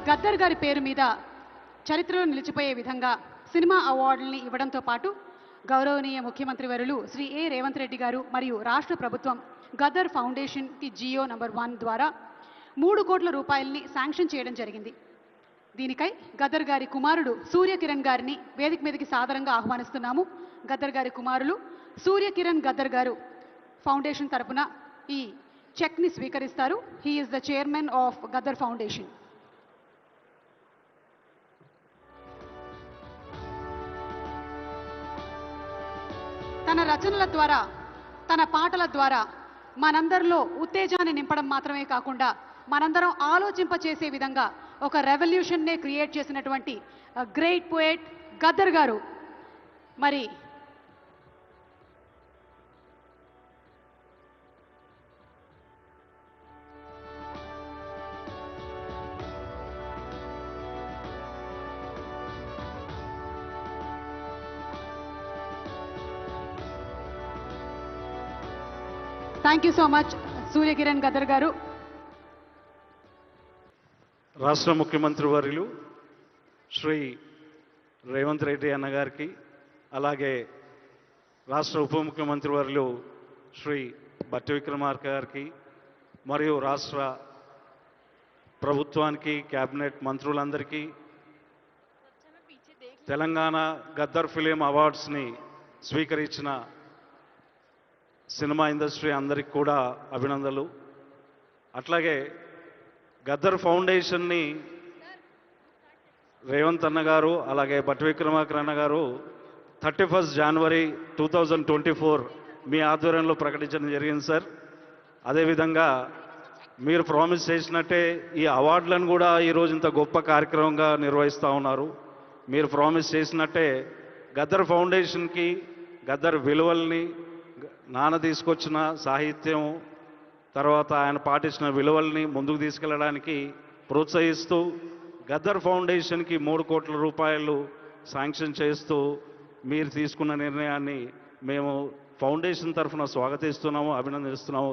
గద్దర్ గారి పేరు మీద చరిత్రలో నిలిచిపోయే విధంగా సినిమా అవార్డుల్ని ఇవ్వడంతో పాటు గౌరవనీయ ముఖ్యమంత్రి వర్యులు శ్రీ ఏ రేవంత్ రెడ్డి గారు మరియు రాష్ట్ర ప్రభుత్వం గద్దర్ ఫౌండేషన్కి జియో నంబర్ 1 ద్వారా 3 కోట్ల రూపాయలని శాంక్షన్ చేయడం జరిగింది. దీనికై గద్దర్ గారి కుమారుడు సూర్యకిరణ్ గారిని వేదిక మీదకి సాదరంగా ఆహ్వానిస్తున్నాము. గద్దర్ గారి కుమారులు సూర్యకిరణ్ గద్దర్ గారు ఫౌండేషన్ తరపున ఈ చెక్ని స్వీకరిస్తారు. He is the chairman of Gaddar foundation. తన రచనల ద్వారా, తన పాటల ద్వారా మనందరిలో ఉత్తేజాన్ని నింపడం మాత్రమే కాకుండా మనందరం ఆలోచింపచేసే విధంగా ఒక రెవల్యూషన్నే క్రియేట్ చేసినటువంటి గ్రేట్ పోయెట్ గద్దర్ గారు మరి thank you so much Surya Kiran Gaddar గారు. రాష్ట్ర ముఖ్యమంత్రి వర్యులు శ్రీ రేవంత్ రెడ్డి అన్న గారికి, అలాగే రాష్ట్ర ఉప ముఖ్యమంత్రి వర్యులు శ్రీ బట్టి విక్రమార్క గారికి, మరియు రాష్ట్ర ప్రభుత్వానికి, క్యాబినెట్ మంత్రులందరికీ, తెలంగాణ గద్దర్ ఫిలిం అవార్డ్స్ని స్వీకరించిన సినిమా ఇండస్ట్రీ అందరికి కూడా అభినందనలు. అట్లాగే గద్దర్ ఫౌండేషన్ని రేవంత్ అన్న గారు అలాగే బట్టి విక్రమార్క అన్న గారు 31 జనవరి 2024 మీ ఆధ్వర్యంలో ప్రకటించడం జరిగింది సార్. అదేవిధంగా మీరు ప్రామిస్ చేసినట్టే ఈ అవార్డులను కూడా ఈరోజు ఇంత గొప్ప కార్యక్రమంగా నిర్వహిస్తూ ఉన్నారు. మీరు ప్రామిస్ చేసినట్టే గద్దర్ ఫౌండేషన్కి గద్దర్ విలువల్ని, నాన్న తీసుకొచ్చిన సాహిత్యం, తర్వాత ఆయన పాటించిన విలువల్ని ముందుకు తీసుకెళ్ళడానికి ప్రోత్సహిస్తూ గద్దర్ ఫౌండేషన్కి 3 కోట్ల రూపాయలు శాంక్షన్ చేస్తూ మీరు తీసుకున్న నిర్ణయాన్ని మేము ఫౌండేషన్ తరఫున స్వాగతిస్తున్నాము, అభినందిస్తున్నాము.